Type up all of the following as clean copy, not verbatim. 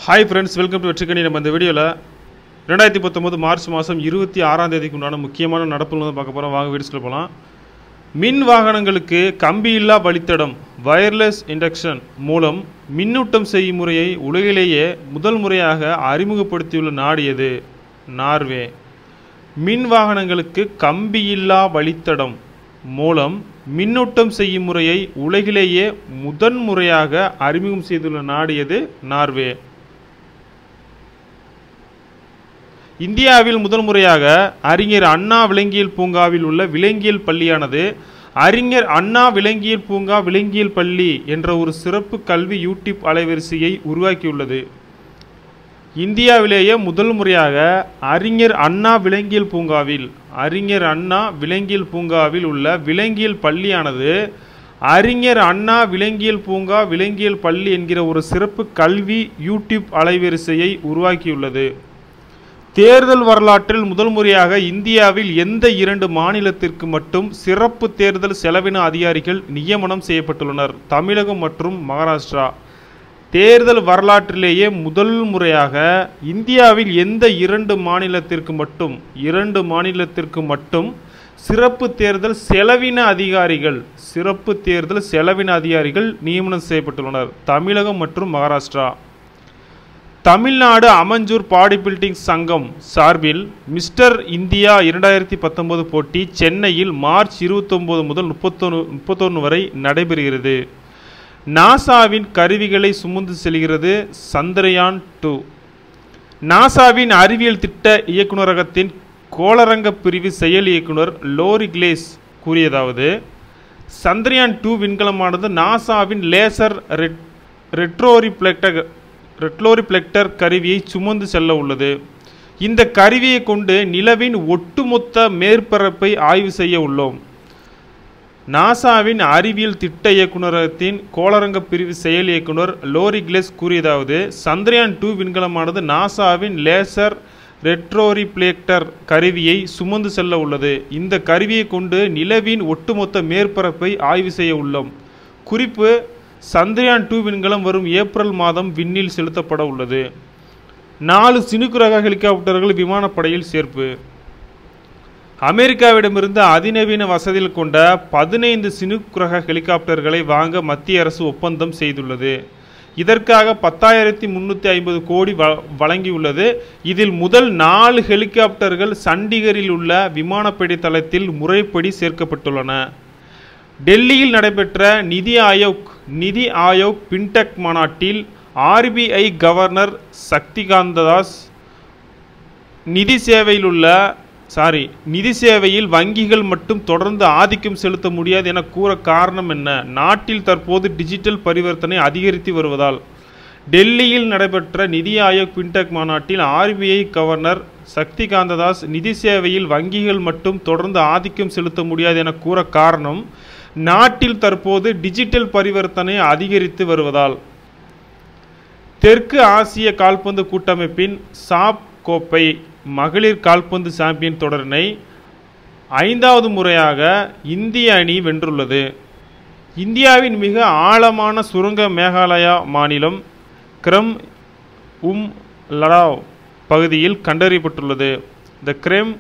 Hi friends, welcome to வெற்றிக்கணி. நம்ம இந்த வீடியோல 2019 மார்ச் மாதம் 26ஆம் தேதிக்கு உண்டான முக்கியமான நடப்புகளை பார்க்க போறோம். வாங்க வீடியோஸ்ல போலாம். மின் வாகனங்களுக்கு கம்பியில்லா வழித்தடம் வயர்லெஸ் இண்டக்ஷன் மூலம் மின்னூட்டம் செய்யும் முறையை உலகிலேயே முதல் முறையாக அறிமுகப்படுத்தியுள்ள நாடு எது? நார்வே. மின் வாகனங்களுக்கு கம்பியில்லா வழித்தடம் மூலம் மின்னூட்டம் செய்யும் முறையை உலகிலேயே முதன் முறையாக அறிமுகம் செய்துள்ள நாடு எது? நார்வே. இந்தியாவில் முதல் முறையாக அறிஞர் அண்ணா விலங்கியல் பூங்காவில் உள்ள விலங்கியல் பள்ளியானது அறிஞர் அண்ணா விலங்கியல் பூங்கா விலங்கியல் பள்ளி என்ற ஒரு சிறப்பு கல்வி யூடியூப் அலைவரிசையை உருவாக்கியுள்ளது. இந்தியாவிலேயே முதல் முறையாக அறிஞர் அண்ணா விலங்கியல் பூங்காவில் உள்ள விலங்கியல் பள்ளியானது அறிஞர் அண்ணா விலங்கியல் பூங்கா விலங்கியல் பள்ளி என்கிற ஒரு சிறப்பு கல்வி யூடியூப் அலைவரிசையை உருவாக்கியுள்ளது. தேர்தல் வரலாற்றில் முதல் முறையாக இந்தியாவில் எந்த 2 மாநிலத்திற்கு மட்டும் சிறப்பு தேர்தல் செலவின அதிகாரிகள் நியமனம் செய்யப்பட்டுள்ளனர்? தமிழகம் மற்றும் மகாராஷ்டிரா. தேர்தல் வரலாற்றிலேயே முதல் முறையாக இந்தியாவில் எந்த 2 மாநிலத்திற்கு மட்டும் சிறப்பு தேர்தல் செலவின அதிகாரிகள் நியமனம் செய்யப்பட்டுள்ளனர்? தமிழகம் மற்றும் மகாராஷ்டிரா. தமிழ்நாடு அமஞ்சூர் பாடி பில்டிங் சங்கம் சார்பில் மிஸ்டர் இந்தியா 2019 போட்டி சென்னையில் மார்ச் 29 முதல் 31 வரை நடைபெறுகிறது. நாசாவின் கருவிகளை சுமந்து செல்கிறது சந்திரயான் 2. நாசாவின் அறிவியல் திட்ட இயக்குநரகத்தின் கோளரங்க பிரிவு செயல் இயக்குனர் லோரி கிளேஸ் கூறியதாவது, சந்திரயான் 2 விண்கலமானது நாசாவின் லேசர் ரெட்ரோரிஃப்ளெக்டர் கருவியை சுமந்து செல்ல உள்ளது. இந்த கருவியை கொண்டு நிலவின் ஒட்டுமொத்த மேற்பரப்பை ஆய்வு செய்ய உள்ளோம். நாசாவின் அறிவியல் திட்ட இயக்குநரகத்தின் கோளரங்க பிரிவு செயல் இயக்குனர் லோரி கிளேஸ் கூறியதாவது, சந்திரயான் 2 விண்கலமானது நாசாவின் லேசர் ரெட்ரோரிஃப்ளெக்டர் கருவியை சுமந்து செல்ல உள்ளது. இந்த கருவியை கொண்டு நிலவின் ஒட்டுமொத்த மேற்பரப்பை ஆய்வு செய்ய உள்ளோம். குறிப்பு: சந்திரயான் 2 விண்கலம் வரும் ஏப்ரல் மாதம் விண்ணில் செலுத்தப்பட உள்ளது. 4 சினுக்கு ரக ஹெலிகாப்டர்கள் விமானப்படையில் சேர்ப்பு. அமெரிக்காவிடமிருந்து அதிநவீன வசதிகள் கொண்ட 15 சினுக்கு ரக ஹெலிகாப்டர்களை வாங்க மத்திய அரசு ஒப்பந்தம் செய்துள்ளது. இதற்காக 10,350 கோடி வழங்கியுள்ளது. இதில் முதல் 4 ஹெலிகாப்டர்கள் சண்டிகரில் உள்ள விமானப்படை தளத்தில் முறைப்படி சேர்க்கப்பட்டுள்ளன. டெல்லியில் நடைபெற்ற நிதி ஆயோக் பின்டெக் மாநாட்டில் RBI கவர்னர் சக்திகாந்த தாஸ் நிதி சேவையில் வங்கிகள் மட்டும் தொடர்ந்து ஆதிக்கம் செலுத்த முடியாது என கூற காரணம் என்ன? நாட்டில் தற்போது டிஜிட்டல் பரிவர்த்தனை அதிகரித்து வருவதால். டெல்லியில் நடைபெற்ற நிதி ஆயோக் பின்டெக் மாநாட்டில் RBI கவர்னர் சக்திகாந்த தாஸ் நிதி சேவையில் வங்கிகள் மட்டும் தொடர்ந்து ஆதிக்கம் செலுத்த முடியாது என கூற காரணம், நாட்டில் தற்போது டிஜிட்டல் பரிவர்த்தனை அதிகரித்து வருவதால். தெற்கு ஆசிய கால்பந்து கூட்டமைப்பின் சாப் கோப்பை மகளிர் கால்பந்து சாம்பியன் தொடரினை 5வது முறையாக இந்திய அணி வென்றுள்ளது. இந்தியாவின் மிக ஆழமான சுரங்க மேகாலயா மாநிலம் கிரம் லடாவ் பகுதியில் கண்டறியப்பட்டுள்ளது. இந்த கிரம்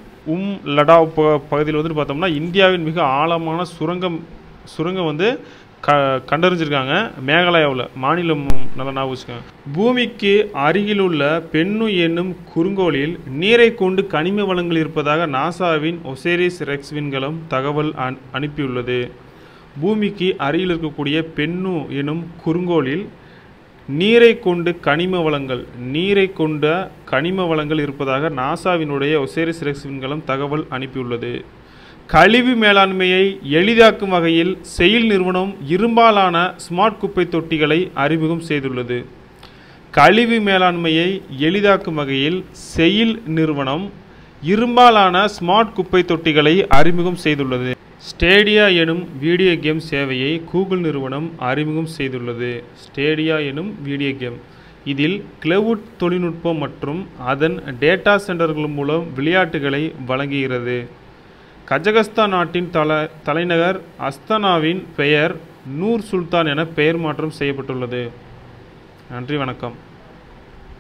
லடாவ் பகுதியில் பார்த்தோம்னா இந்தியாவின் மிக ஆழமான சுரங்கம் கண்டறிஞ்சிருக்காங்க. மேகாலயாவில் மாநிலம் நல்லா ஞாபகம் வச்சுக்கோங்க. பூமிக்கு அருகிலுள்ள பென்னு என்னும் குறுங்கோளில் நீரை கொண்டு கனிம வளங்கள் இருப்பதாக நாசாவின் ஒசேரிஸ் ரெக்ஸ் விண்கலம் தகவல் அனுப்பியுள்ளது. பூமிக்கு அருகில் இருக்கக்கூடிய பென்னு எனும் குறுங்கோளில் நீரை கொண்ட கனிம வளங்கள் இருப்பதாக நாசாவினுடைய ஒசேரிஸ் ரெக்ஸ் விண்கலம் தகவல் அனுப்பியுள்ளது. கழிவு மேலாண்மையை எளிதாக்கும் வகையில் செயில் நிறுவனம் இரும்பாலான ஸ்மார்ட் குப்பை தொட்டிகளை அறிமுகம் செய்துள்ளது. கழிவு மேலாண்மையை எளிதாக்கும் வகையில் செயில் நிறுவனம் இரும்பாலான ஸ்மார்ட் குப்பை தொட்டிகளை அறிமுகம் செய்துள்ளது. ஸ்டேடியா எனும் வீடியோ கேம் சேவையை கூகுள் நிறுவனம் அறிமுகம் செய்துள்ளது. ஸ்டேடியா எனும் வீடியோ கேம் இதில் கிளவுட் தொழில்நுட்பம் மற்றும் அதன் டேட்டா சென்டர்கள் மூலம் விளையாட்டுகளை வழங்குகிறது. கஜகஸ்தான் நாட்டின் தலைநகர் அஸ்தானாவின் பெயர் நூர் சுல்தான் என பெயர் மாற்றம் செய்யப்பட்டுள்ளது. நன்றி, வணக்கம்.